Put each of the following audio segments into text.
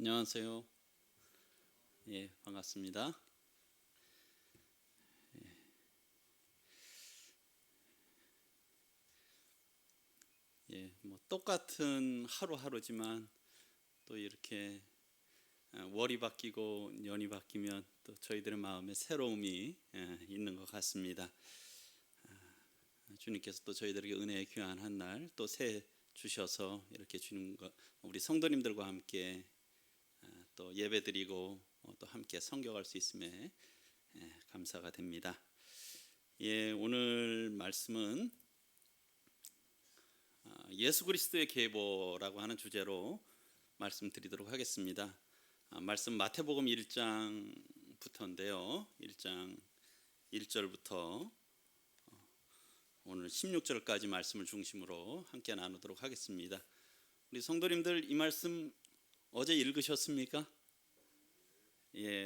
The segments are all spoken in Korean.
안녕하세요. 반갑습니다. 뭐 똑같은 하루하루지만 또 이렇게 월이 바뀌고 년이 바뀌면 또 저희들의 마음에 새로움이 있는 것 같습니다. 주님께서 또 저희들에게 은혜의 귀한 한 날 또 새 주셔서 이렇게 주는 것, 우리 성도님들과 함께 또 예배드리고 또 함께 성경할 수 있음에 감사가 됩니다. 오늘 말씀은 예수 그리스도의 계보라고 하는 주제로 말씀드리도록 하겠습니다. 말씀 마태복음 1장부터인데요. 1장 1절부터 오늘 16절까지 말씀을 중심으로 함께 나누도록 하겠습니다. 우리 성도님들 이 말씀 어제 읽으셨습니까?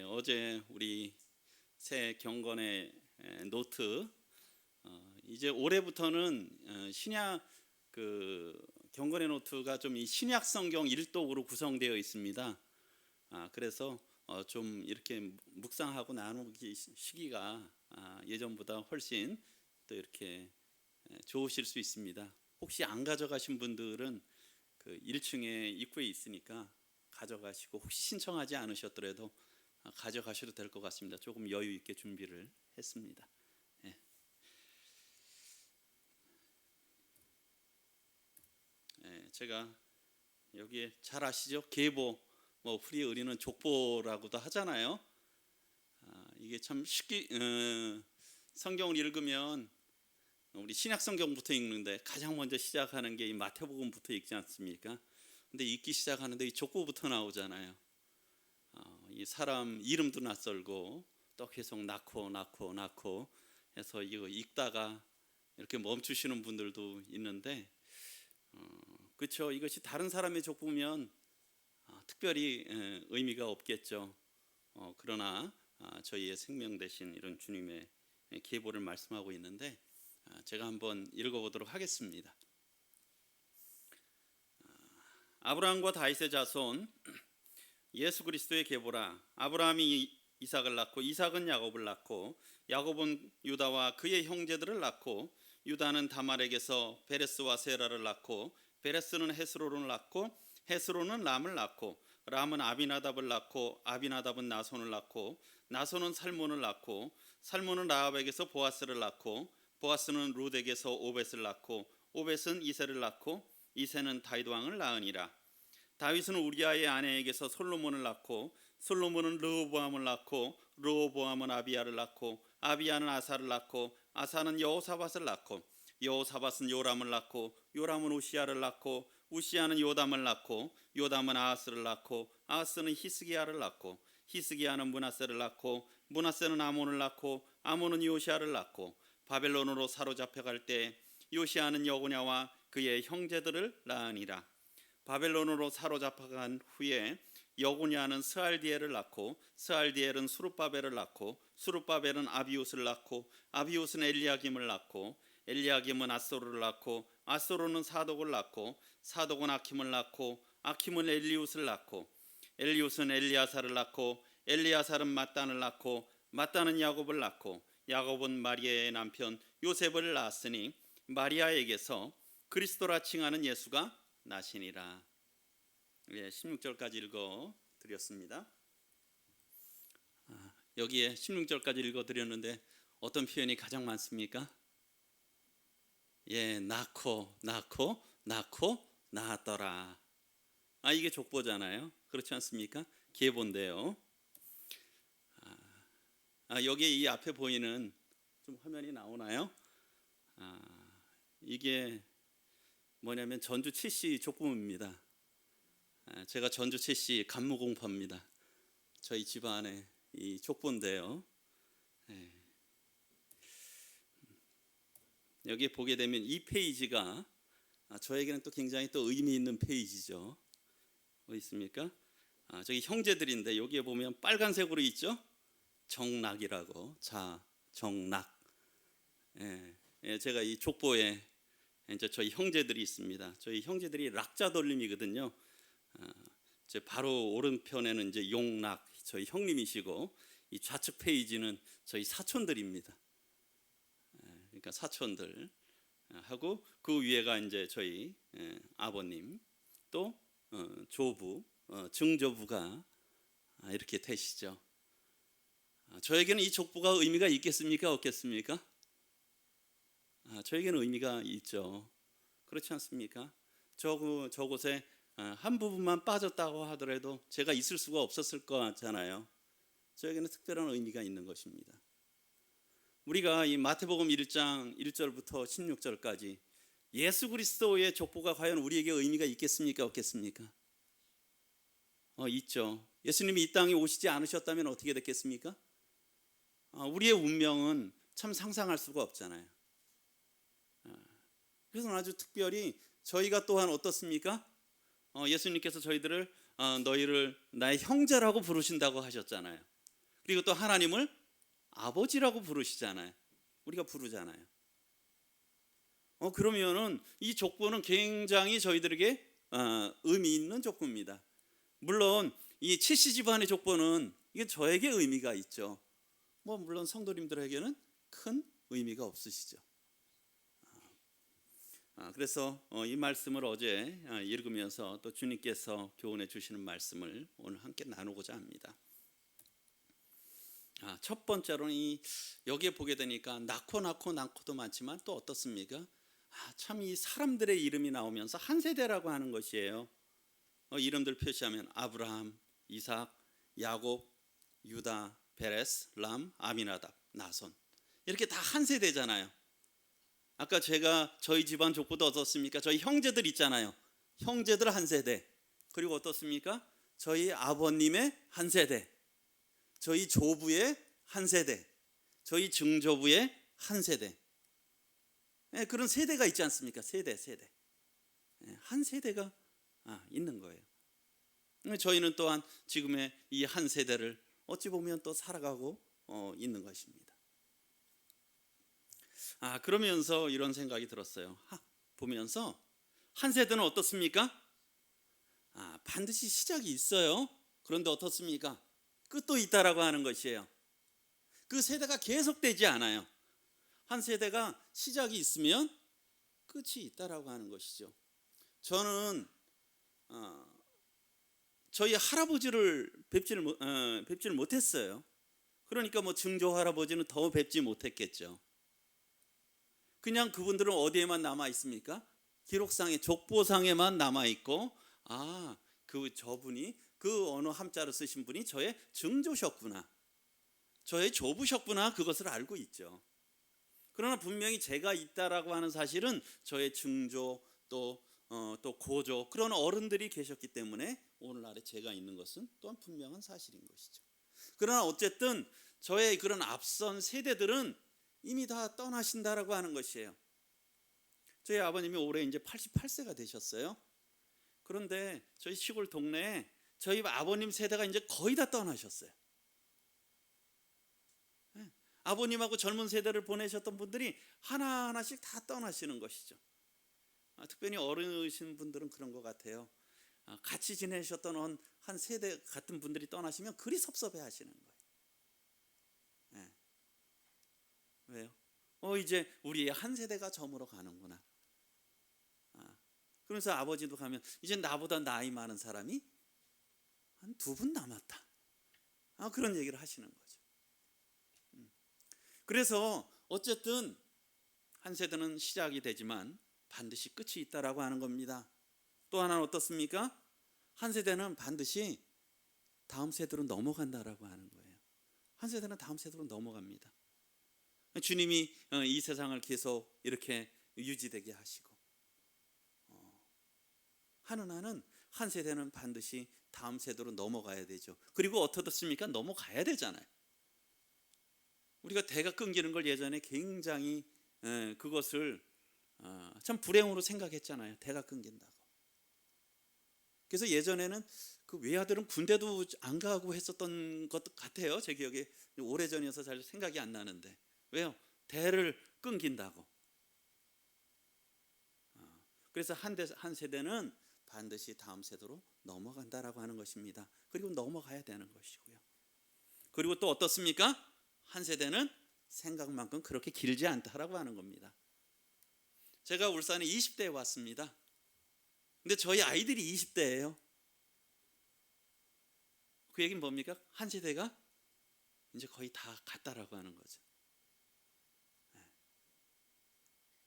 어제 우리 새 경건의 노트 이제 올해부터는 신약 경건의 노트가 좀 이 신약 성경 일독으로 구성되어 있습니다. 그래서 좀 이렇게 묵상하고 나누기 시기가 예전보다 훨씬 또 이렇게 좋으실 수 있습니다. 혹시 안 가져가신 분들은 그 1층에 입구에 있으니까 가져가시고, 혹시 신청하지 않으셨더라도 가져가셔도 될 것 같습니다. 조금 여유 있게 준비를 했습니다. 제가 여기에 잘 아시죠? 계보, 뭐 프리 의리는 족보라고도 하잖아요. 이게 참 쉽게 성경을 읽으면 우리 신약 성경부터 읽는데 가장 먼저 시작하는 게 이 마태복음부터 읽지 않습니까? 근데 읽기 시작하는데 이 족보부터 나오잖아요. 이 사람 이름도 낯설고 또 계속 낳고 해서 이거 읽다가 이렇게 멈추시는 분들도 있는데, 그렇죠. 이것이 다른 사람의 족보면 특별히 의미가 없겠죠. 그러나 저희의 생명 되신 이런 주님의 계보를 말씀하고 있는데, 제가 한번 읽어보도록 하겠습니다. 아브라함과 다윗의 자손 예수 그리스도의 계보라. 아브라함이 이삭을 낳고 이삭은 야곱을 낳고 야곱은 유다와 그의 형제들을 낳고 유다는 다말에게서 베레스와 세라를 낳고 베레스는 헤스로를 낳고 헤스로는 람을 낳고 람은 아비나답을 낳고 아비나답은 나손을 낳고 나손은 살몬을 낳고 살몬은 라합에게서 보아스를 낳고 보아스는 룻에게서 오벳을 낳고 오벳은 이새를 낳고 이새는 다윗 왕을 낳으니라. 다윗은 우리아의 아내에게서 솔로몬을 낳고 솔로몬은 르호보암을 낳고 르호보암은 아비야를 낳고 아비야는 아사를 낳고 아사는 여호사밧을 낳고 여호사밧은 요람을 낳고 요람은 우시야를 낳고 우시야는 요담을 낳고 요담은 아하스를 낳고 아하스는 히스기야를 낳고 히스기야는 므낫세를 낳고 므낫세는 아몬을 낳고 아몬은 요시야를 낳고 바벨론으로 사로잡혀갈 때 요시야는 여고냐와 그의 형제들을 낳으니라. 바벨론으로 사로잡혀간 후에 여고냐는 스알디엘을 낳고 스알디엘은 수룹바벨을 낳고 수룹바벨은 아비웃을 낳고 아비웃은 엘리야김을 낳고 엘리야김은 아소르를 낳고 아소르는 사독을 낳고 사독은 아킴을 낳고 아킴은 엘리웃을 낳고 엘리웃은 엘리야사를 낳고 엘리야사는 mat단을 낳고 mat단은 야곱을 낳고 야곱은 마리아의 남편 요셉을 낳았으니 마리아에게서 그리스도라 칭하는 예수가 나시니라. 16절까지 읽어 드렸습니다. 여기에 16절까지 읽어 드렸는데 어떤 표현이 가장 많습니까? 낳고 낳았더라. 이게 족보잖아요. 그렇지 않습니까? 계보인데요. 여기에 이 앞에 보이는, 좀 화면이 나오나요? 이게 뭐냐면 전주 칠시 족보입니다. 제가 전주 칠시 간무공파입니다. 저희 집안의 이 족보인데요. 여기에 보게 되면 이 페이지가 저에게는 또 굉장히 또 의미 있는 페이지죠. 어디 있습니까? 저기 형제들인데 여기에 보면 빨간색으로 있죠? 정락이라고. 자, 정락. 제가 이 족보에 이제 저희 형제들이 있습니다. 저희 형제들이 락자 돌림이거든요. 제 바로 오른편에는 이제 용락 저희 형님이시고 이 좌측 페이지는 저희 사촌들입니다. 그러니까 사촌들 하고 그 위에가 이제 저희 아버님 또 조부 증조부가 이렇게 되시죠. 저에게는 이 족보가 의미가 있겠습니까? 없겠습니까? 저에게는 의미가 있죠. 그렇지 않습니까? 저곳에 한 부분만 빠졌다고 하더라도 제가 있을 수가 없었을 거잖아요. 저에게는 특별한 의미가 있는 것입니다. 우리가 이 마태복음 1장 1절부터 16절까지 예수 그리스도의 족보가 과연 우리에게 의미가 있겠습니까? 없겠습니까? 있죠. 예수님이 이 땅에 오시지 않으셨다면 어떻게 됐겠습니까? 우리의 운명은 참 상상할 수가 없잖아요. 그래서 아주 특별히 저희가 또한 어떻습니까? 예수님께서 저희들을 너희를 나의 형제라고 부르신다고 하셨잖아요. 그리고 또 하나님을 아버지라고 부르시잖아요. 우리가 부르잖아요. 그러면은 이 족보는 굉장히 저희들에게 의미 있는 족보입니다. 물론 이 칠씨 집안의 족보는 이게 저에게 의미가 있죠. 물론 성도님들에게는 큰 의미가 없으시죠. 그래서 이 말씀을 어제 읽으면서 또 주님께서 교훈해 주시는 말씀을 오늘 함께 나누고자 합니다. 첫 번째로는 여기에 보게 되니까 낳고도 많지만 또 어떻습니까? 참 이 사람들의 이름이 나오면서 한 세대라고 하는 것이에요. 이름들 표시하면 아브라함, 이삭, 야곱, 유다, 베레스, 람, 아미나답, 나손 이렇게 다 한 세대잖아요. 아까 제가 저희 집안 족보도 어떻습니까? 저희 형제들 있잖아요. 형제들 한 세대. 그리고 어떻습니까? 저희 아버님의 한 세대. 저희 조부의 한 세대. 저희 증조부의 한 세대. 그런 세대가 있지 않습니까? 세대. 한 세대가 있는 거예요. 저희는 또한 지금의 이 한 세대를 어찌 보면 또 살아가고 있는 것입니다. 그러면서 이런 생각이 들었어요. 보면서 한 세대는 어떻습니까? 반드시 시작이 있어요. 그런데 어떻습니까? 끝도 있다라고 하는 것이에요. 그 세대가 계속되지 않아요. 한 세대가 시작이 있으면 끝이 있다라고 하는 것이죠. 저는 저희 할아버지를 뵙지를 못했어요. 그러니까 증조 할아버지는 더 뵙지 못했겠죠. 그냥 그분들은 어디에만 남아 있습니까? 기록상에 족보상에만 남아 있고 저분이 그 어느 함자를 쓰신 분이 저의 증조셨구나, 저의 조부셨구나, 그것을 알고 있죠. 그러나 분명히 제가 있다라고 하는 사실은 저의 증조 또 고조 그런 어른들이 계셨기 때문에 오늘날에 제가 있는 것은 또한 분명한 사실인 것이죠. 그러나 어쨌든 저의 그런 앞선 세대들은 이미 다 떠나신다라고 하는 것이에요. 저희 아버님이 올해 이제 88세가 되셨어요. 그런데 저희 시골 동네에 저희 아버님 세대가 이제 거의 다 떠나셨어요. 아버님하고 젊은 세대를 보내셨던 분들이 하나하나씩 다 떠나시는 것이죠. 특별히 어르신 분들은 그런 것 같아요. 같이 지내셨던 한 세대 같은 분들이 떠나시면 그리 섭섭해 하시는 거예요. 왜요? 이제 우리의 한 세대가 저물어 가는구나. 그래서 아버지도 가면 이제 나보다 나이 많은 사람이 한 두 분 남았다. 그런 얘기를 하시는 거죠. 그래서 어쨌든 한 세대는 시작이 되지만 반드시 끝이 있다라고 하는 겁니다. 또 하나는 어떻습니까? 한 세대는 반드시 다음 세대로 넘어간다라고 하는 거예요. 한 세대는 다음 세대로 넘어갑니다. 주님이 이 세상을 계속 이렇게 유지되게 하시고 하는 한은 한 세대는 반드시 다음 세대로 넘어가야 되죠. 그리고 어떻습니까? 넘어가야 되잖아요. 우리가 대가 끊기는 걸 예전에 굉장히 그것을 참 불행으로 생각했잖아요. 대가 끊긴다고. 그래서 예전에는 그 외아들은 군대도 안 가고 했었던 것 같아요. 제 기억에 오래전이어서 잘 생각이 안 나는데. 왜요? 대를 끊긴다고. 그래서 한 세대는 반드시 다음 세대로 넘어간다라고 하는 것입니다. 그리고 넘어가야 되는 것이고요. 그리고 또 어떻습니까? 한 세대는 생각만큼 그렇게 길지 않다라고 하는 겁니다. 제가 울산에 20대에 왔습니다. 근데 저희 아이들이 20대예요. 그 얘기는 뭡니까? 한 세대가 이제 거의 다 갔다라고 하는 거죠.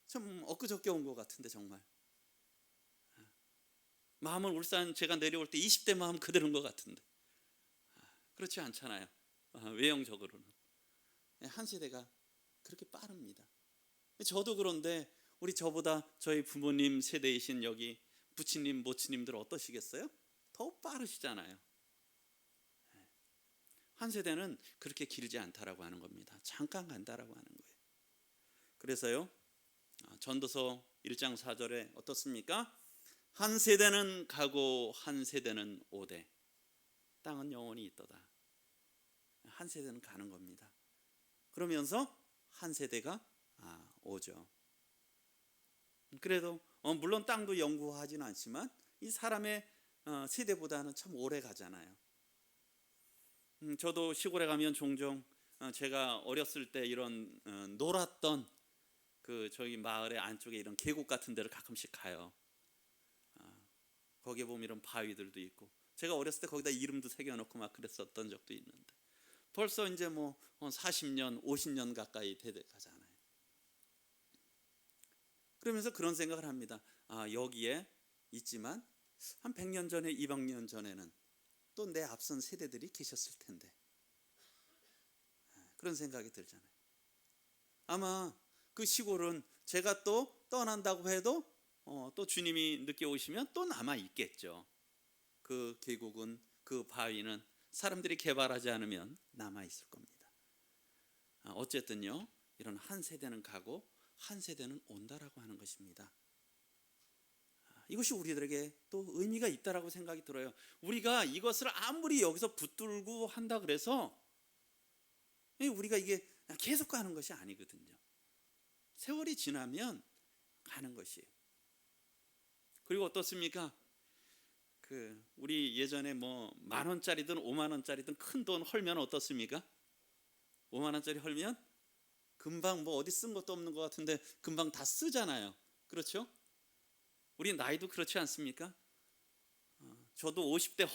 참 엊그저께 온 것 같은데 정말 마음은 울산 제가 내려올 때 20대 마음 그대로인 것 같은데 그렇지 않잖아요. 외형적으로는 한 세대가 그렇게 빠릅니다. 저도 그런데 우리 저보다 저희 부모님 세대이신 여기 부친님 모친님들 어떠시겠어요? 더 빠르시잖아요. 한 세대는 그렇게 길지 않다라고 하는 겁니다. 잠깐 간다라고 하는 거예요. 그래서요 전도서 1장 4절에 어떻습니까? 한 세대는 가고 한 세대는 오되 땅은 영원히 있도다. 한 세대는 가는 겁니다. 그러면서 한 세대가 오죠. 그래도 물론 땅도 영구하지는 않지만 이 사람의 세대보다는 참 오래 가잖아요. 저도 시골에 가면 종종 제가 어렸을 때 이런 놀았던 그 저희 마을의 안쪽에 이런 계곡 같은 데를 가끔씩 가요. 거기에 보면 이런 바위들도 있고 제가 어렸을 때 거기다 이름도 새겨놓고 막 그랬었던 적도 있는데 벌써 이제 뭐 40년 50년 가까이 가잖아요. 그러면서 그런 생각을 합니다. 여기에 있지만 한 100년 전에 200년 전에는 또 내 앞선 세대들이 계셨을 텐데 그런 생각이 들잖아요. 아마 그 시골은 제가 또 떠난다고 해도 또 주님이 늦게 오시면 또 남아 있겠죠. 그 계곡은 그 바위는 사람들이 개발하지 않으면 남아 있을 겁니다. 어쨌든요 이런 한 세대는 가고 한 세대는 온다라고 하는 것입니다. 이것이 우리들에게 또 의미가 있다라고 생각이 들어요. 우리가 이것을 아무리 여기서 붙들고 한다 그래서 우리가 이게 계속 가는 것이 아니거든요. 세월이 지나면 가는 것이에요. 그리고 어떻습니까? 우리 예전에 뭐 10,000원짜리든 50,000원짜리든 큰 돈 헐면 어떻습니까? 50,000원짜리 헐면 금방 뭐 어디 쓴 것도 없는 것 같은데 금방 다 쓰잖아요. 그렇죠? 우리 나이도 그렇지 않습니까? 저도 50대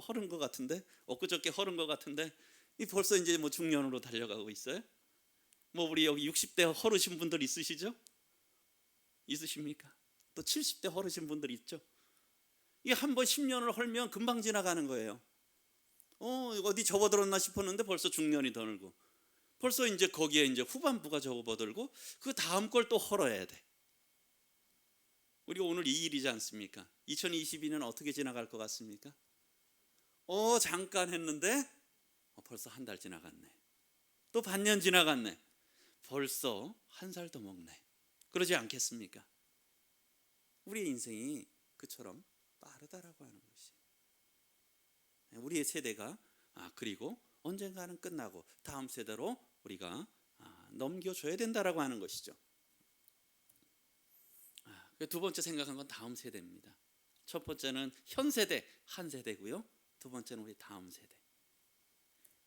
헐은 것 같은데 엊그저께 헐은 것 같은데 벌써 이제 뭐 중년으로 달려가고 있어요. 뭐 우리 여기 60대 헐으신 분들 있으시죠? 있으십니까? 또 70대 헐으신 분들 있죠? 이게 한 번 10년을 헐면 금방 지나가는 거예요. 어디 접어들었나 싶었는데 벌써 중년이 더 늘고 벌써 이제 거기에 이제 후반부가 접어들고 그 다음 걸 또 헐어야 돼. 우리가 오늘 2일이지 않습니까? 2022년 어떻게 지나갈 것 같습니까? 잠깐 했는데 벌써 한 달 지나갔네. 또 반년 지나갔네. 벌써 한 살 더 먹네. 그러지 않겠습니까? 우리의 인생이 그처럼 빠르다라고 하는 것이. 우리의 세대가 그리고 언젠가는 끝나고 다음 세대로 우리가 넘겨줘야 된다라고 하는 것이죠. 두 번째 생각한 건 다음 세대입니다. 첫 번째는 현 세대 한 세대고요. 두 번째는 우리 다음 세대.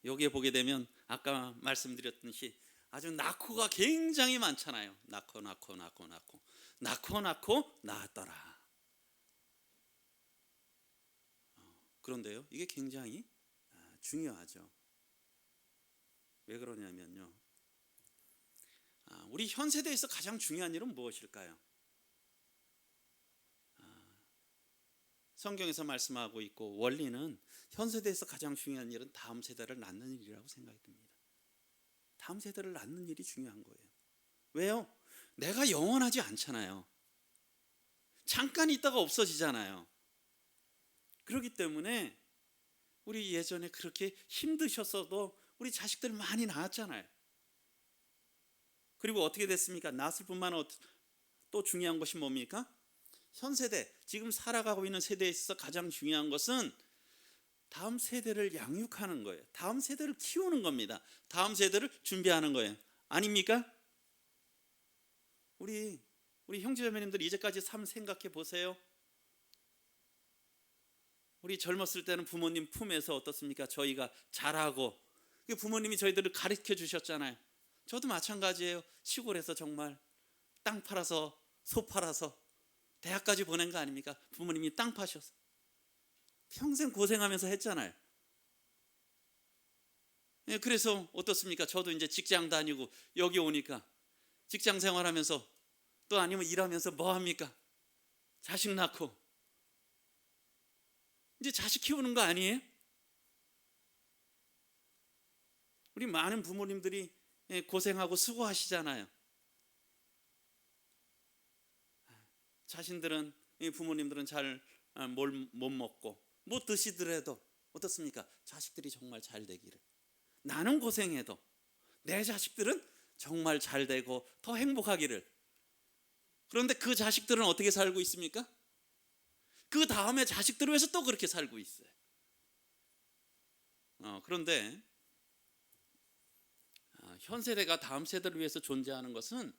여기에 보게 되면 아까 말씀드렸듯이 아주 낳고가 굉장히 많잖아요. 낳고 낳았더라. 그런데요, 이게 굉장히 중요하죠. 왜 그러냐면요, 우리 현 세대에서 가장 중요한 일은 무엇일까요? 성경에서 말씀하고 있고 원리는 현 세대에서 가장 중요한 일은 다음 세대를 낳는 일이라고 생각이 듭니다. 다음 세대를 낳는 일이 중요한 거예요. 왜요? 내가 영원하지 않잖아요. 잠깐 있다가 없어지잖아요. 그렇기 때문에 우리 예전에 그렇게 힘드셨어도 우리 자식들 많이 낳았잖아요. 그리고 어떻게 됐습니까? 낳았을 뿐만 아니라 또 중요한 것이 뭡니까? 현 세대, 지금 살아가고 있는 세대에 있어서 가장 중요한 것은 다음 세대를 양육하는 거예요. 다음 세대를 키우는 겁니다. 다음 세대를 준비하는 거예요. 아닙니까? 우리 형제자매님들 이제까지 삶 생각해 보세요. 우리 젊었을 때는 부모님 품에서 어떻습니까? 저희가 잘하고 부모님이 저희들을 가르쳐 주셨잖아요. 저도 마찬가지예요. 시골에서 정말 땅 팔아서 소 팔아서 대학까지 보낸 거 아닙니까? 부모님이 땅 파셔서 평생 고생하면서 했잖아요. 예, 그래서 어떻습니까? 저도 이제 직장 다니고 여기 오니까 직장 생활하면서 또 아니면 일하면서 뭐 합니까? 자식 낳고 이제 자식 키우는 거 아니에요? 우리 많은 부모님들이 고생하고 수고하시잖아요. 자신들은, 부모님들은 잘 못 먹고 못 드시더라도 어떻습니까? 자식들이 정말 잘 되기를. 나는 고생해도 내 자식들은 정말 잘 되고 더 행복하기를. 그런데 그 자식들은 어떻게 살고 있습니까? 그 다음에 자식들을 위해서 또 그렇게 살고 있어요. 그런데 현 세대가 다음 세대를 위해서 존재하는 것은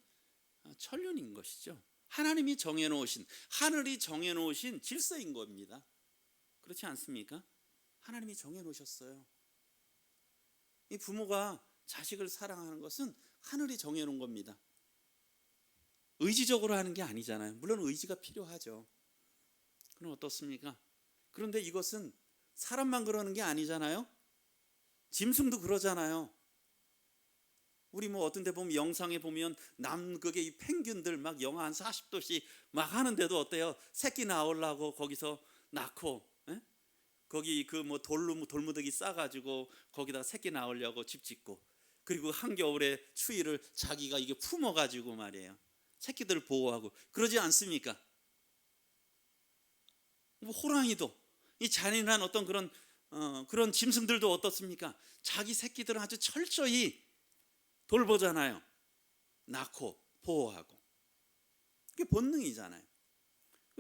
천륜인 것이죠. 하나님이 정해놓으신, 하늘이 정해놓으신 질서인 겁니다. 그렇지 않습니까? 하나님이 정해놓으셨어요. 이 부모가 자식을 사랑하는 것은 하늘이 정해놓은 겁니다. 의지적으로 하는 게 아니잖아요. 물론 의지가 필요하죠. 그럼 어떻습니까? 그런데 이것은 사람만 그러는 게 아니잖아요. 짐승도 그러잖아요. 우리 뭐 어떤 데 보면 영상에 보면 남극의 이 펭귄들 막 영하 한 40도씩 막 하는데도 어때요? 새끼 낳으려고 거기서 낳고, 에? 거기 그 뭐 돌무더기 싸가지고 거기다가 새끼 낳으려고 집 짓고, 그리고 한겨울에 추위를 자기가 이게 품어가지고 말이에요. 새끼들을 보호하고 그러지 않습니까? 뭐 호랑이도 이 잔인한 어떤 그런 짐승들도 어떻습니까? 자기 새끼들은 아주 철저히 돌보잖아요. 낳고 보호하고. 그게 본능이잖아요.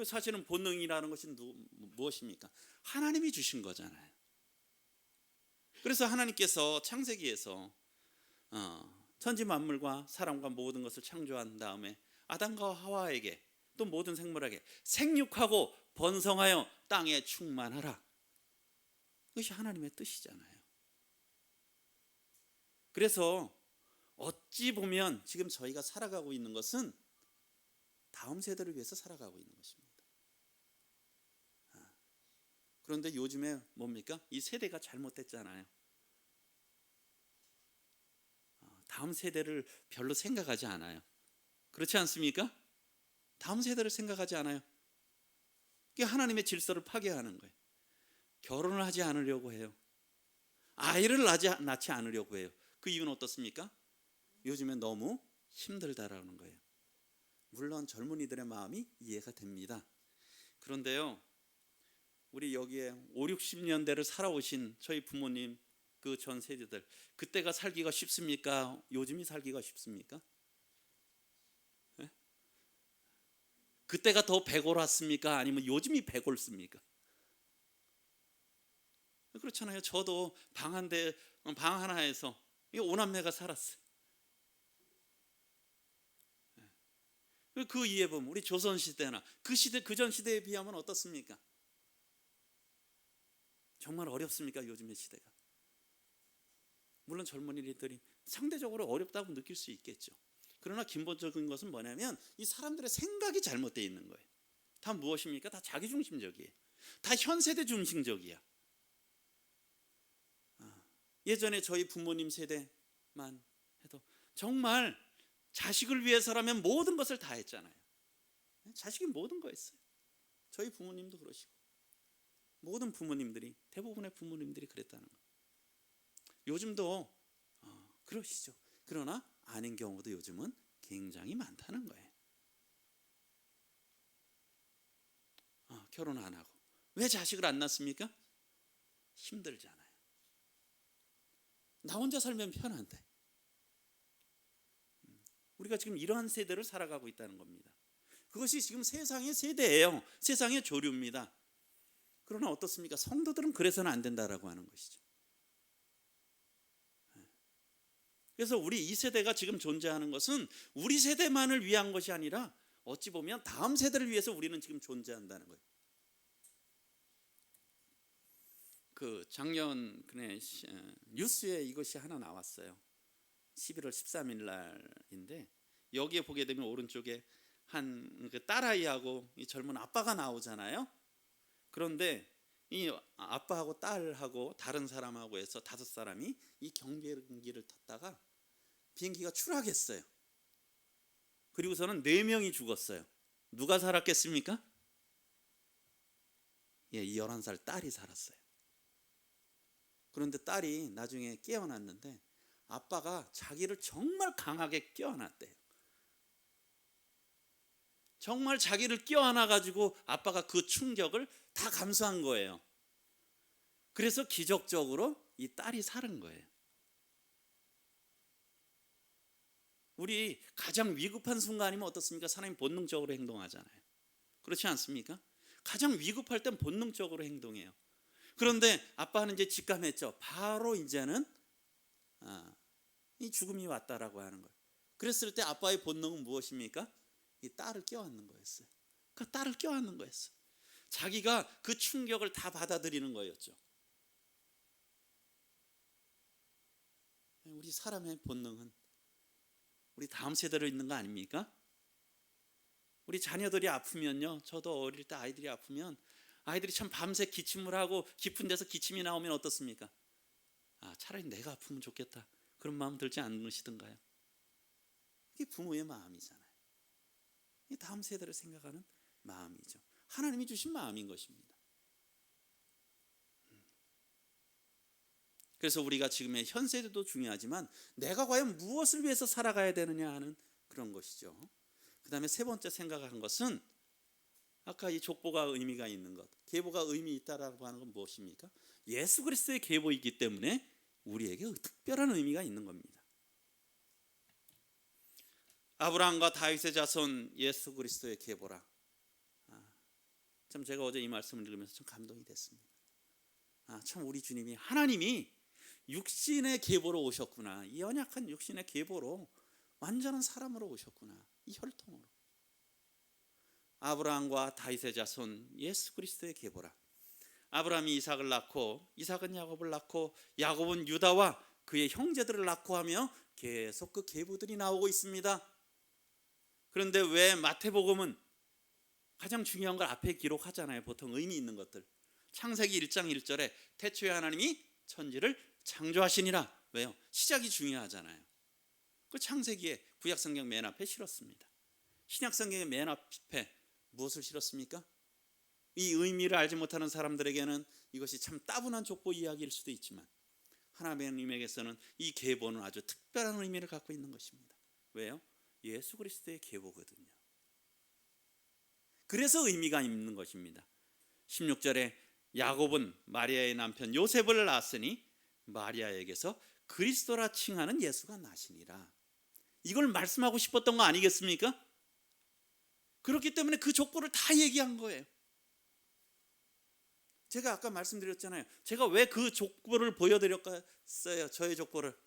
사실은 본능이라는 것이 무엇입니까? 하나님이 주신 거잖아요. 그래서 하나님께서 창세기에서 천지 만물과 사람과 모든 것을 창조한 다음에 아담과 하와에게 또 모든 생물에게 생육하고 번성하여 땅에 충만하라. 그것이 하나님의 뜻이잖아요. 그래서 어찌 보면 지금 저희가 살아가고 있는 것은 다음 세대를 위해서 살아가고 있는 것입니다. 그런데 요즘에 뭡니까? 이 세대가 잘못됐잖아요. 다음 세대를 별로 생각하지 않아요. 그렇지 않습니까? 다음 세대를 생각하지 않아요. 그게 하나님의 질서를 파괴하는 거예요. 결혼을 하지 않으려고 해요. 아이를 낳지 않으려고 해요. 그 이유는 어떻습니까? 요즘에 너무 힘들다라는 거예요. 물론 젊은이들의 마음이 이해가 됩니다. 그런데요, 우리 여기에 5, 60년대를 살아오신 저희 부모님 그 전 세대들, 그때가 살기가 쉽습니까? 요즘이 살기가 쉽습니까? 네? 그때가 더 배골았습니까? 아니면 요즘이 배골습니까? 그렇잖아요. 저도 방 하나에서 5남매가 살았어요. 그 이해 보면 우리 조선 시대나 그 시대, 그전 시대에 비하면 어떻습니까? 정말 어렵습니까? 요즘의 시대가. 물론 젊은이들이 상대적으로 어렵다고 느낄 수 있겠죠. 그러나 근본적인 것은 뭐냐면 이 사람들의 생각이 잘못되어 있는 거예요. 다 무엇입니까? 다 자기중심적이에요. 다 현세대 중심적이야. 예전에 저희 부모님 세대만 해도 정말 자식을 위해서라면 모든 것을 다 했잖아요. 자식이 모든 거 했어요. 저희 부모님도 그러시고 모든 부모님들이, 대부분의 부모님들이 그랬다는 거예요. 요즘도 그러시죠. 그러나 아닌 경우도 요즘은 굉장히 많다는 거예요. 결혼 안 하고. 왜 자식을 안 낳습니까? 힘들잖아요. 나 혼자 살면 편한데. 우리가 지금 이러한 세대를 살아가고 있다는 겁니다. 그것이 지금 세상의 세대예요. 세상의 조류입니다. 그러나 어떻습니까? 성도들은 그래서는 안 된다라고 하는 것이죠. 그래서 우리 이 세대가 지금 존재하는 것은 우리 세대만을 위한 것이 아니라 어찌 보면 다음 세대를 위해서 우리는 지금 존재한다는 거예요. 그 작년 뉴스에 이것이 하나 나왔어요. 11월 13일 날인데 여기에 보게 되면 오른쪽에 한 그 딸아이하고 이 젊은 아빠가 나오잖아요. 그런데 이 아빠하고 딸하고 다른 사람하고 해서 5사람이 이 경비행기를 탔다가 비행기가 추락했어요. 그리고서는 4명이 죽었어요. 누가 살았겠습니까? 이 11살 딸이 살았어요. 그런데 딸이 나중에 깨어났는데 아빠가 자기를 정말 강하게 껴안았대요. 정말 자기를 껴안아 가지고 아빠가 그 충격을 다 감수한 거예요. 그래서 기적적으로 이 딸이 살은 거예요. 우리 가장 위급한 순간이면 어떻습니까? 사람이 본능적으로 행동하잖아요. 그렇지 않습니까? 가장 위급할 땐 본능적으로 행동해요. 그런데 아빠는 이제 직감했죠. 바로 이제는 이 죽음이 왔다라고 하는 거예요. 그랬을 때 아빠의 본능은 무엇입니까? 이 딸을 껴안는 거였어요. 그 딸을 껴안는 거였어요. 자기가 그 충격을 다 받아들이는 거였죠. 우리 사람의 본능은 우리 다음 세대로 있는 거 아닙니까? 우리 자녀들이 아프면요, 저도 어릴 때 아이들이 아프면 아이들이 참 밤새 기침을 하고 깊은 데서 기침이 나오면 어떻습니까? 차라리 내가 아프면 좋겠다, 그런 마음 들지 않으시던가요? 이게 부모의 마음이잖아요. 이 다음 세대를 생각하는 마음이죠. 하나님이 주신 마음인 것입니다. 그래서 우리가 지금의 현 세대도 중요하지만 내가 과연 무엇을 위해서 살아가야 되느냐 하는 그런 것이죠. 그 다음에 세 번째 생각한 것은 아까 이 족보가 의미가 있는 것, 계보가 의미 있다라고 하는 건 무엇입니까? 예수 그리스도의 계보이기 때문에 우리에게 특별한 의미가 있는 겁니다. 아브라함과 다윗의 자손 예수 그리스도의 계보라. 참 제가 어제 이 말씀을 읽으면서 참 감동이 됐습니다. 참 우리 주님이, 하나님이 육신의 계보로 오셨구나. 이 연약한 육신의 계보로 완전한 사람으로 오셨구나. 이 혈통으로. 아브라함과 다윗의 자손 예수 그리스도의 계보라. 아브라함이 이삭을 낳고 이삭은 야곱을 낳고 야곱은 유다와 그의 형제들을 낳고 하며 계속 그 계보들이 나오고 있습니다. 그런데 왜 마태복음은 가장 중요한 걸 앞에 기록하잖아요. 보통 의미 있는 것들. 창세기 1장 1절에 태초에 하나님이 천지를 창조하시니라. 왜요? 시작이 중요하잖아요. 그 창세기에 구약성경 맨 앞에 실었습니다. 신약성경의 맨 앞에 무엇을 실었습니까? 이 의미를 알지 못하는 사람들에게는 이것이 참 따분한 족보 이야기일 수도 있지만 하나님에게서는 이 계보는 아주 특별한 의미를 갖고 있는 것입니다. 왜요? 예수 그리스도의 계보거든요. 그래서 의미가 있는 것입니다. 16절에 야곱은 마리아의 남편 요셉을 낳았으니 마리아에게서 그리스도라 칭하는 예수가 나시니라. 이걸 말씀하고 싶었던 거 아니겠습니까? 그렇기 때문에 그 족보를 다 얘기한 거예요. 제가 아까 말씀드렸잖아요. 제가 왜 그 족보를 보여드렸어요? 저의 족보를.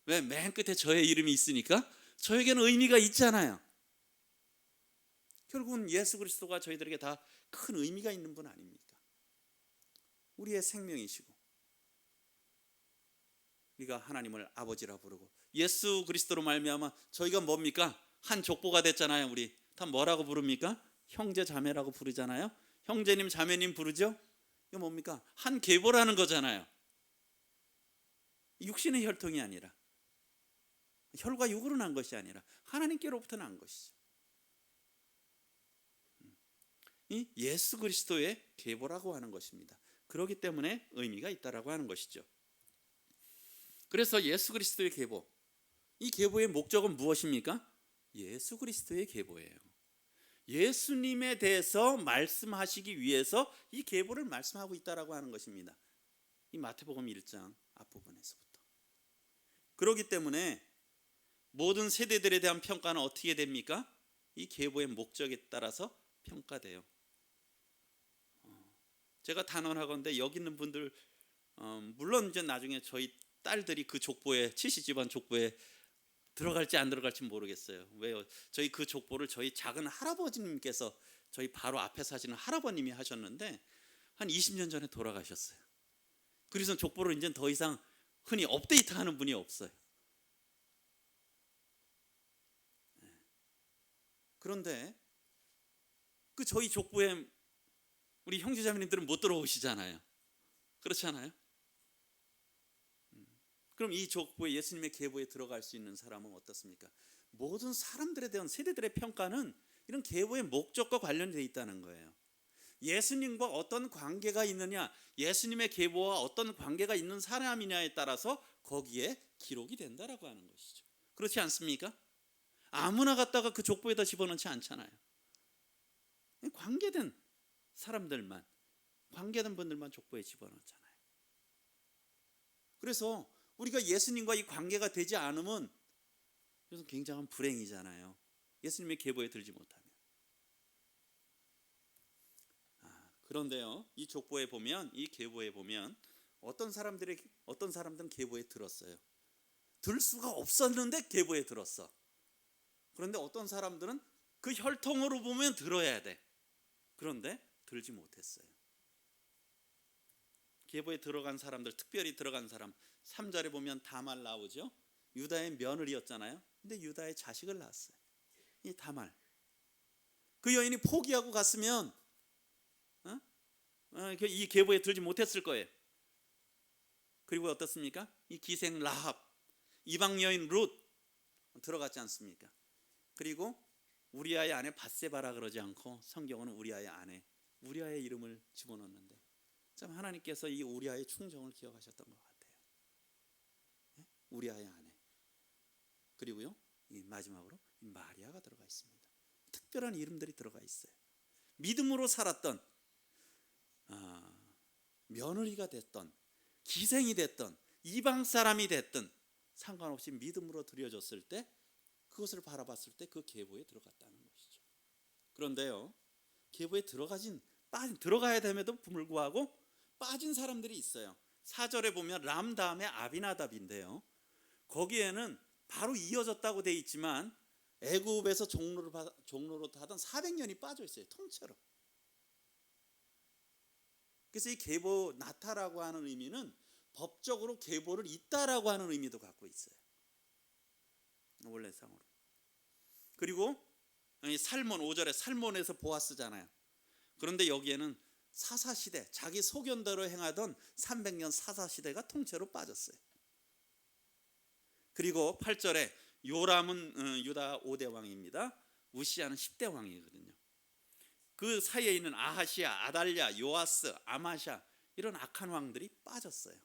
왜? 맨 끝에 저의 이름이 있으니까 저에게는 의미가 있잖아요. 결국은 예수 그리스도가 저희들에게 다 큰 의미가 있는 분 아닙니까? 우리의 생명이시고 우리가 하나님을 아버지라 부르고 예수 그리스도로 말미암아 저희가 뭡니까? 한 족보가 됐잖아요. 우리 다 뭐라고 부릅니까? 형제 자매라고 부르잖아요. 형제님 자매님 부르죠? 이거 뭡니까? 한 계보라는 거잖아요. 육신의 혈통이 아니라, 혈과 육으로 난 것이 아니라 하나님께로부터 난 것이죠. 이 예수 그리스도의 계보라고 하는 것입니다. 그렇기 때문에 의미가 있다라고 하는 것이죠. 그래서 예수 그리스도의 계보, 이 계보의 목적은 무엇입니까? 예수 그리스도의 계보예요. 예수님에 대해서 말씀하시기 위해서 이 계보를 말씀하고 있다라고 하는 것입니다. 이 마태복음 1장 앞부분에서부터. 그렇기 때문에 모든 세대들에 대한 평가는 어떻게 됩니까? 이 계보의 목적에 따라서 평가돼요. 제가 단언하건대 여기 있는 분들 물론 이제 나중에 저희 딸들이 그 족보에, 칠시 집안 족보에 들어갈지 안 들어갈지 모르겠어요. 왜요? 저희 그 족보를 저희 작은 할아버지님께서, 저희 바로 앞에 사시는 할아버님이 하셨는데 한 20년 전에 돌아가셨어요. 그래서 족보를 이제 더 이상 흔히 업데이트하는 분이 없어요. 그런데 그 저희 족보에 우리 형제자매님들은 못 들어오시잖아요. 그렇지 않아요? 그럼 이 족보에, 예수님의 계보에 들어갈 수 있는 사람은 어떻습니까? 모든 사람들에 대한 세대들의 평가는 이런 계보의 목적과 관련되어 있다는 거예요. 예수님과 어떤 관계가 있느냐, 예수님의 계보와 어떤 관계가 있는 사람이냐에 따라서 거기에 기록이 된다라고 하는 것이죠. 그렇지 않습니까? 아무나 갖다가 그 족보에다 집어넣지 않잖아요. 관계된 사람들만, 관계된 분들만 족보에 집어넣잖아요. 그래서 우리가 예수님과 이 관계가 되지 않으면 이것은 굉장한 불행이잖아요. 예수님의 계보에 들지 못하면. 그런데요, 이 족보에 보면, 이 계보에 보면 어떤 사람들은 계보에 들었어요. 들 수가 없었는데 계보에 들었어. 그런데 어떤 사람들은 그 혈통으로 보면 들어야 돼. 그런데 들지 못했어요. 계보에 들어간 사람들, 특별히 들어간 사람, 3절에 보면 다말 나오죠. 유다의 며느리였잖아요. 근데 유다의 자식을 낳았어요. 이 다말. 그 여인이 포기하고 갔으면 이 계보에 들지 못했을 거예요. 그리고 어떻습니까? 이 기생 라합, 이방 여인 룻 들어갔지 않습니까? 그리고 우리아의 아내 밧세바라 그러지 않고 성경은 우리아의 아내, 우리아의 이름을 집어넣는데, 참 하나님께서 이 우리아의 충정을 기억하셨던 것 같아요. 우리아의 아내. 그리고요, 이 마지막으로 마리아가 들어가 있습니다. 특별한 이름들이 들어가 있어요. 믿음으로 살았던 며느리가 됐던, 기생이 됐던, 이방 사람이 됐든 상관없이 믿음으로 드려졌을 때, 그것을 바라봤을 때 그 계보에 들어갔다는 것이죠. 그런데요, 계보에 들어가야 됨에도 불구하고 빠진 사람들이 있어요. 4절에 보면 람 다음에 아비나답인데요, 거기에는 바로 이어졌다고 돼 있지만 애굽에서 종로로 하던 400년이 빠져 있어요, 통째로. 그래서 이 계보 나타라고 하는 의미는 법적으로 계보를 잇다라고 하는 의미도 갖고 있어요, 원래상으로. 그리고 살몬, 5절에 살몬에서 보아스잖아요. 그런데 여기에는 사사시대, 자기 소견대로 행하던 300년 사사시대가 통째로 빠졌어요. 그리고 8절에 요람은 유다 5대 왕입니다. 우시아는 10대 왕이거든요. 그 사이에 있는 아하시아, 아달랴, 요아스, 아마샤, 이런 악한 왕들이 빠졌어요.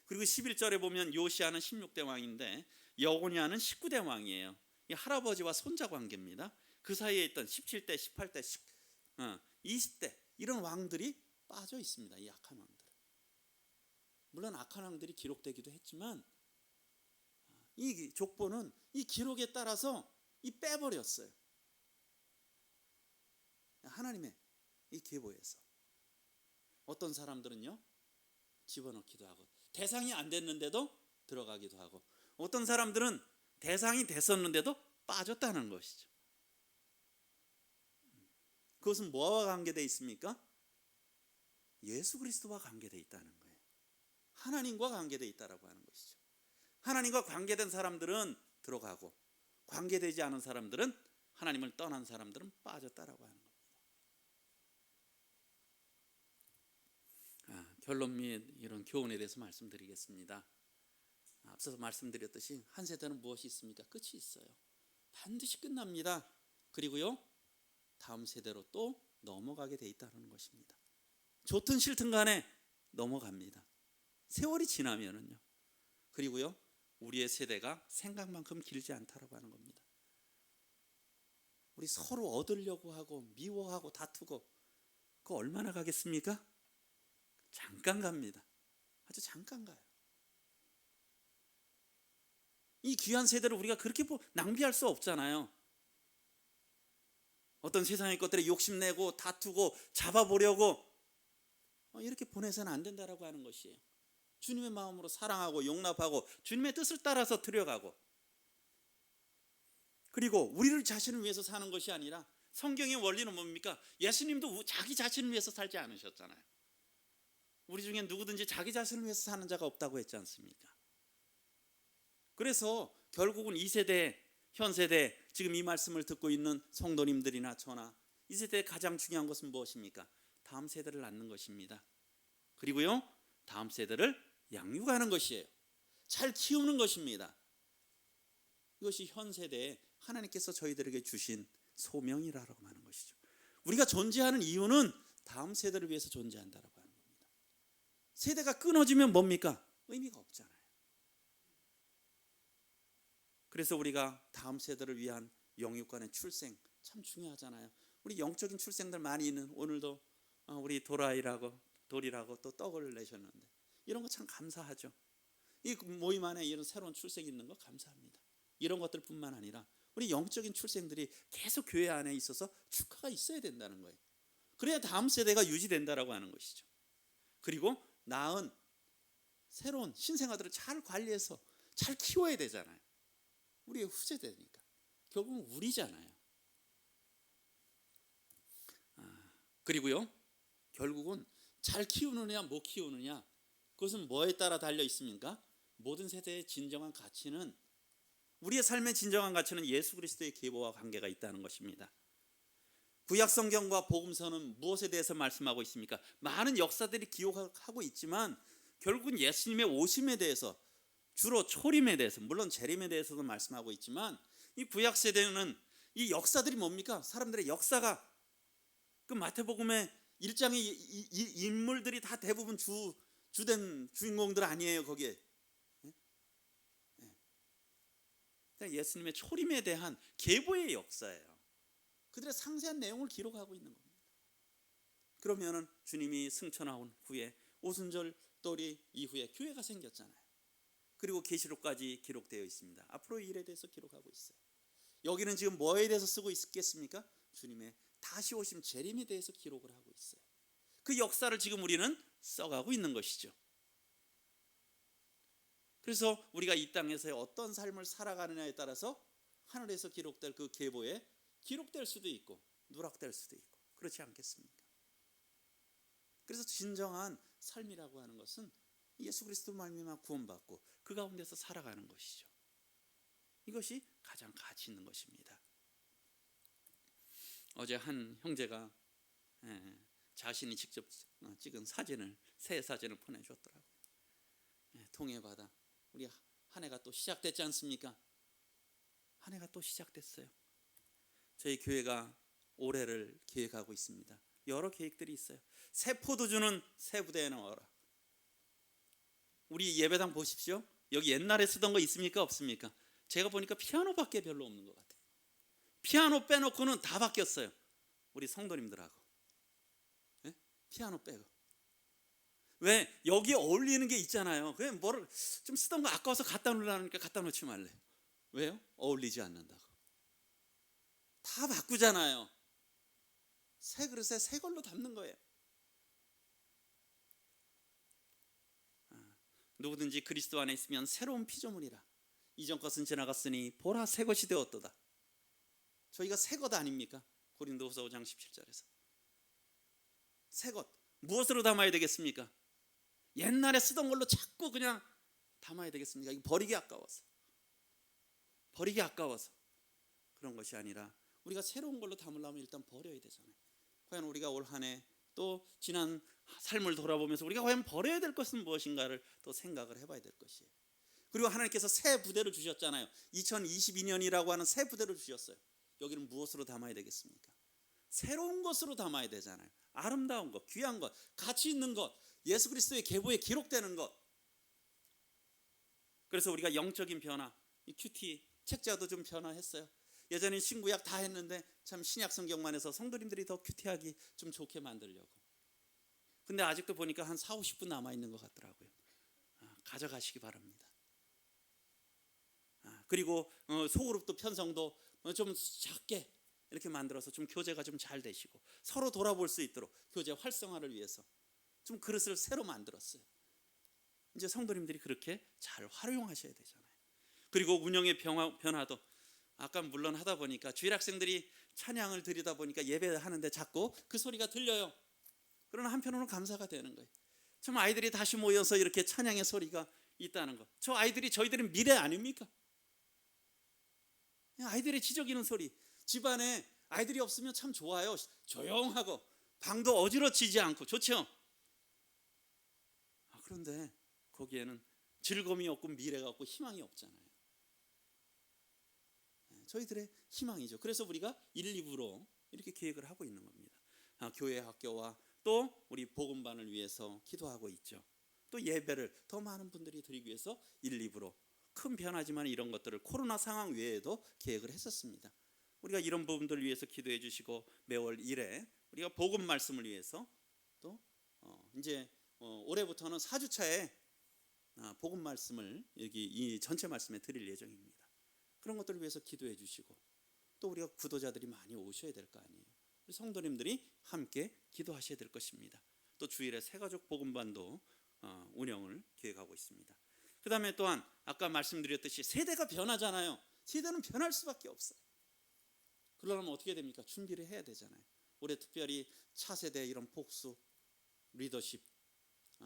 그리고 11절에 보면 요시아는 16대 왕인데 여고냐는 19대 왕이에요. 이 할아버지와 손자 관계입니다. 그 사이에 있던 17대, 18대, 20대 이런 왕들이 빠져 있습니다. 이 악한 왕들. 물론 악한 왕들이 기록되기도 했지만 이 족보는 이 기록에 따라서 빼버렸어요. 하나님의 이 계보에서 어떤 사람들은요, 집어넣기도 하고, 대상이 안 됐는데도 들어가기도 하고, 어떤 사람들은 대상이 됐었는데도 빠졌다는 것이죠. 그것은 뭐와 관계되어 있습니까? 예수 그리스도와 관계되어 있다는 거예요. 하나님과 관계되어 있다라고 하는 것이죠. 하나님과 관계된 사람들은 들어가고, 관계되지 않은 사람들은, 하나님을 떠난 사람들은 빠졌다라고 하는 겁니다. 결론 및 이런 교훈에 대해서 말씀드리겠습니다. 앞서서 말씀드렸듯이 한 세대는 무엇이 있습니까? 끝이 있어요. 반드시 끝납니다. 그리고요, 다음 세대로 또 넘어가게 돼 있다는 것입니다. 좋든 싫든 간에 넘어갑니다. 세월이 지나면은요. 그리고요, 우리의 세대가 생각만큼 길지 않다라고 하는 겁니다. 우리 서로 얻으려고 하고 미워하고 다투고, 그거 얼마나 가겠습니까? 잠깐 갑니다. 아주 잠깐 가요. 이 귀한 세대를 우리가 그렇게 낭비할 수 없잖아요. 어떤 세상의 것들에 욕심내고 다투고 잡아보려고 이렇게 보내서는 안 된다라고 하는 것이에요. 주님의 마음으로 사랑하고 용납하고 주님의 뜻을 따라서 들여가고, 그리고 우리를 자신을 위해서 사는 것이 아니라, 성경의 원리는 뭡니까? 예수님도 자기 자신을 위해서 살지 않으셨잖아요. 우리 중에 누구든지 자기 자신을 위해서 사는 자가 없다고 했지 않습니까? 그래서 결국은 이 세대, 현 세대, 지금 이 말씀을 듣고 있는 성도님들이나 저나 이 세대의 가장 중요한 것은 무엇입니까? 다음 세대를 낳는 것입니다. 그리고요, 다음 세대를 양육하는 것이에요. 잘 키우는 것입니다. 이것이 현 세대에 하나님께서 저희들에게 주신 소명이라고 하는 것이죠. 우리가 존재하는 이유는 다음 세대를 위해서 존재한다라고 하는 겁니다. 세대가 끊어지면 뭡니까? 의미가 없잖아요. 그래서 우리가 다음 세대를 위한 영육간의 출생 참 중요하잖아요. 우리 영적인 출생들 많이 있는, 오늘도 우리 돌이라고 또 떡을 내셨는데 이런 거 참 감사하죠. 이 모임 안에 이런 새로운 출생이 있는 거 감사합니다. 이런 것들뿐만 아니라 우리 영적인 출생들이 계속 교회 안에 있어서 축하가 있어야 된다는 거예요. 그래야 다음 세대가 유지된다라고 하는 것이죠. 그리고 낳은 새로운 신생아들을 잘 관리해서 잘 키워야 되잖아요. 우리의 후세대니까. 결국은 우리잖아요. 그리고요, 결국은 잘 키우느냐 못 키우느냐, 그것은 뭐에 따라 달려 있습니까? 모든 세대의 진정한 가치는, 우리의 삶의 진정한 가치는 예수 그리스도의 계보와 관계가 있다는 것입니다. 구약 성경과 복음서는 무엇에 대해서 말씀하고 있습니까? 많은 역사들이 기록하고 있지만 결국은 예수님의 오심에 대해서, 주로 초림에 대해서, 물론 재림에 대해서도 말씀하고 있지만, 이 구약 세대는 이 역사들이 뭡니까? 사람들의 역사가, 그 마태복음의 1장의 이 인물들이 다 대부분 주된 주인공들 아니에요, 거기에. 예수님의 초림에 대한 계보의 역사예요. 그들의 상세한 내용을 기록하고 있는 겁니다. 그러면은 주님이 승천하온 후에 오순절돌이 이후에 교회가 생겼잖아요. 그리고 계시록까지 기록되어 있습니다. 앞으로 이 일에 대해서 기록하고 있어요. 여기는 지금 뭐에 대해서 쓰고 있겠습니까? 주님의 다시 오심 재림에 대해서 기록을 하고 있어요. 그 역사를 지금 우리는 써가고 있는 것이죠. 그래서 우리가 이 땅에서의 어떤 삶을 살아가느냐에 따라서 하늘에서 기록될 그 계보에 기록될 수도 있고 누락될 수도 있고, 그렇지 않겠습니까? 그래서 진정한 삶이라고 하는 것은 예수 그리스도 말미암아 구원받고 그 가운데서 살아가는 것이죠. 이것이 가장 가치 있는 것입니다. 어제 한 형제가 자신이 직접 찍은 사진을, 새 사진을 보내줬더라고요. 통해받아 우리 한 해가 또 시작됐지 않습니까? 한 해가 또 시작됐어요. 저희 교회가 올해를 계획하고 있습니다. 여러 계획들이 있어요. 새 포도주는 새 부대에 넣어라. 우리 예배당 보십시오. 여기 옛날에 쓰던 거 있습니까? 없습니까? 제가 보니까 피아노밖에 별로 없는 것 같아요. 피아노 빼놓고는 다 바뀌었어요. 우리 성도님들하고. 네? 피아노 빼고. 왜? 여기에 어울리는 게 있잖아요. 그냥 뭐를 좀 쓰던 거 아까워서 갖다 놓으려니까 갖다 놓지 말래요. 왜요? 어울리지 않는다고. 다 바꾸잖아요. 새 그릇에 새 걸로 담는 거예요. 누구든지 그리스도 안에 있으면 새로운 피조물이라. 이전 것은 지나갔으니 보라 새 것이 되었도다. 저희가 새 것 아닙니까? 고린도후서 5장 17절에서. 새 것. 무엇으로 담아야 되겠습니까? 옛날에 쓰던 걸로 자꾸 그냥 담아야 되겠습니까? 이거 버리기 아까워서. 버리기 아까워서. 그런 것이 아니라 우리가 새로운 걸로 담으려면 일단 버려야 되잖아요. 과연 우리가 올 한 해 또 지난 삶을 돌아보면서 우리가 과연 버려야 될 것은 무엇인가를 또 생각을 해봐야 될 것이에요. 그리고 하나님께서 새 부대를 주셨잖아요. 2022년이라고 하는 새 부대를 주셨어요. 여기는 무엇으로 담아야 되겠습니까? 새로운 것으로 담아야 되잖아요. 아름다운 것, 귀한 것, 가치 있는 것, 예수 그리스도의 계보에 기록되는 것. 그래서 우리가 영적인 변화, 이 큐티 책자도 좀 변화했어요. 예전엔 신구약 다 했는데 참 신약 성경만 해서 성도님들이 더 큐티하기 좀 좋게 만들려고. 근데 아직도 보니까 한 4, 50분 남아있는 것 같더라고요. 가져가시기 바랍니다. 그리고 소그룹도 편성도 좀 작게 이렇게 만들어서 좀 교제가 좀 잘 되시고 서로 돌아볼 수 있도록 교제 활성화를 위해서 좀 그릇을 새로 만들었어요. 이제 성도님들이 그렇게 잘 활용하셔야 되잖아요. 그리고 운영의 변화도 아까 물론 하다 보니까 주일 학생들이 찬양을 드리다 보니까 예배하는데 자꾸 그 소리가 들려요. 그러나 한편으로는 감사가 되는 거예요. 참 아이들이 다시 모여서 이렇게 찬양의 소리가 있다는 것. 저 아이들이 저희들의 미래 아닙니까? 아이들의 지저귀는 소리. 집안에 아이들이 없으면 참 좋아요. 조용하고 방도 어지러지지 않고 좋죠. 그런데 거기에는 즐거움이 없고 미래가 없고 희망이 없잖아요. 저희들의 희망이죠. 그래서 우리가 1, 2부로 이렇게 계획을 하고 있는 겁니다. 교회 학교와 또 우리 복음반을 위해서 기도하고 있죠. 또 예배를 더 많은 분들이 드리기 위해서 1, 2부로 큰 변화지만 이런 것들을 코로나 상황 외에도 계획을 했었습니다. 우리가 이런 부분들을 위해서 기도해 주시고 매월 1회 우리가 복음 말씀을 위해서 또 이제 올해부터는 4주차에 복음 말씀을 여기 이 전체 말씀에 드릴 예정입니다. 그런 것들을 위해서 기도해 주시고 또 우리가 구도자들이 많이 오셔야 될 거 아니에요. 성도님들이 함께 기도하셔야 될 것입니다. 또 주일에 새가족 복음반도 운영을 계획하고 있습니다. 그 다음에 또한 아까 말씀드렸듯이 세대가 변하잖아요. 세대는 변할 수밖에 없어요. 그러려면 어떻게 됩니까? 준비를 해야 되잖아요. 올해 특별히 차세대 이런 복수, 리더십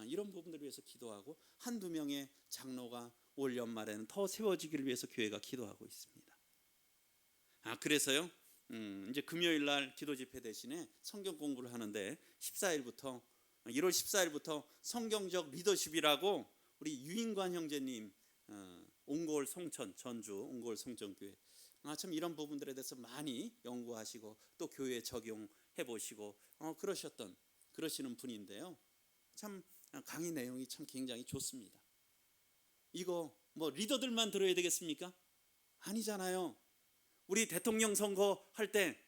이런 부분들을 위해서 기도하고 한두 명의 장로가 올 연말에는 더 세워지기를 위해서 교회가 기도하고 있습니다. 그래서요 이제 금요일 날 기도 집회 대신에 성경 공부를 하는데 1월 14일부터 성경적 리더십이라고 우리 유인관 형제님 옹골 송천 전주 옹골 송천교회 참 이런 부분들에 대해서 많이 연구하시고 또 교회에 적용해 보시고 그러시는 분인데요. 참 강의 내용이 참 굉장히 좋습니다. 이거 뭐 리더들만 들어야 되겠습니까? 아니잖아요. 우리 대통령 선거 할 때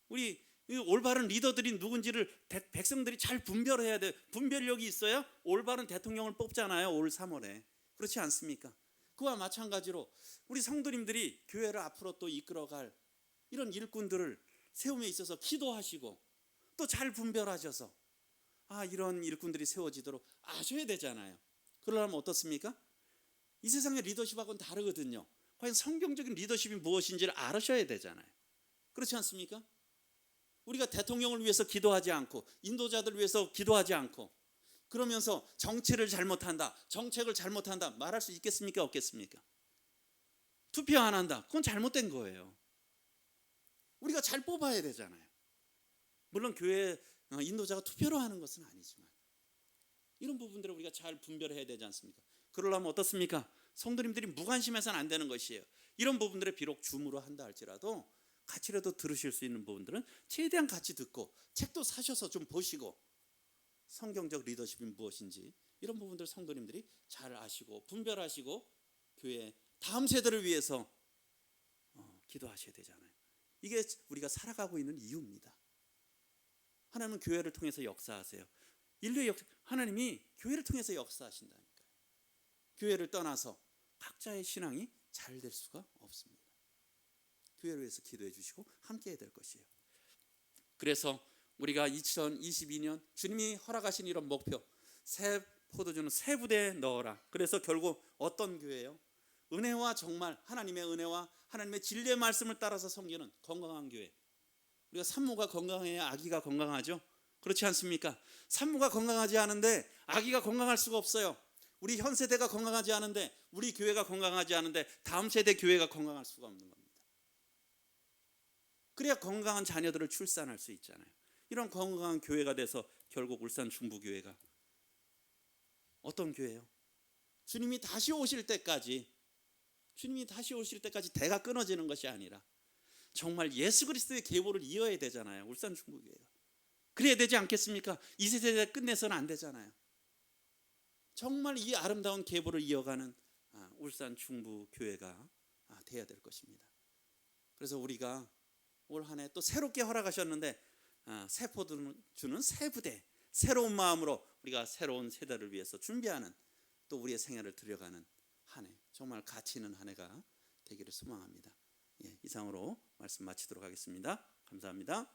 우리 올바른 리더들이 누군지를 백성들이 잘 분별해야 돼. 분별력이 있어야 올바른 대통령을 뽑잖아요. 올 3월에. 그렇지 않습니까? 그와 마찬가지로 우리 성도님들이 교회를 앞으로 또 이끌어갈 이런 일꾼들을 세움에 있어서 기도하시고 또 잘 분별하셔서 이런 일꾼들이 세워지도록 아셔야 되잖아요. 그러려면 어떻습니까? 이 세상의 리더십하고는 다르거든요. 과연 성경적인 리더십이 무엇인지를 알으셔야 되잖아요. 그렇지 않습니까? 우리가 대통령을 위해서 기도하지 않고 인도자들을 위해서 기도하지 않고 그러면서 정책을 잘못한다 말할 수 있겠습니까? 없겠습니까? 투표 안 한다. 그건 잘못된 거예요. 우리가 잘 뽑아야 되잖아요. 물론 교회 인도자가 투표로 하는 것은 아니지만 이런 부분들을 우리가 잘 분별해야 되지 않습니까? 그러려면 어떻습니까? 성도님들이 무관심해서는 안 되는 것이에요. 이런 부분들을 비록 줌으로 한다 할지라도 같이라도 들으실 수 있는 부분들은 최대한 같이 듣고 책도 사셔서 좀 보시고 성경적 리더십이 무엇인지 이런 부분들 성도님들이 잘 아시고 분별하시고 교회 다음 세대를 위해서 기도하셔야 되잖아요. 이게 우리가 살아가고 있는 이유입니다. 하나님은 교회를 통해서 역사하세요. 인류의 하나님이 교회를 통해서 역사하신다니까요. 교회를 떠나서 각자의 신앙이 잘 될 수가 없습니다. 교회를 위해서 기도해 주시고 함께 해야 될 것이에요. 그래서 우리가 2022년 주님이 허락하신 이런 목표, 새 포도주는 새 부대에 넣어라. 그래서 결국 어떤 교회예요? 은혜와 정말 하나님의 은혜와 하나님의 진리의 말씀을 따라서 섬기는 건강한 교회. 우리가 산모가 건강해야 아기가 건강하죠. 그렇지 않습니까? 산모가 건강하지 않은데 아기가 건강할 수가 없어요. 우리 현 세대가 건강하지 않은데 우리 교회가 건강하지 않은데 다음 세대 교회가 건강할 수가 없는 겁니다. 그래야 건강한 자녀들을 출산할 수 있잖아요. 이런 건강한 교회가 돼서 결국 울산 중부교회가 어떤 교회예요? 주님이 다시 오실 때까지 대가 끊어지는 것이 아니라 정말 예수 그리스도의 계보를 이어야 되잖아요. 울산 중부교회가. 그래야 되지 않겠습니까? 이 세대에 끝내서는 안 되잖아요. 정말 이 아름다운 계보를 이어가는 울산 중부교회가 돼야 될 것입니다. 그래서 우리가 올 한 해 또 새롭게 허락하셨는데 새 포도주는 새 부대, 새로운 마음으로 우리가 새로운 세대를 위해서 준비하는 또 우리의 생애를 들여가는 한 해, 정말 가치 있는 한 해가 되기를 소망합니다. 이상으로 말씀 마치도록 하겠습니다. 감사합니다.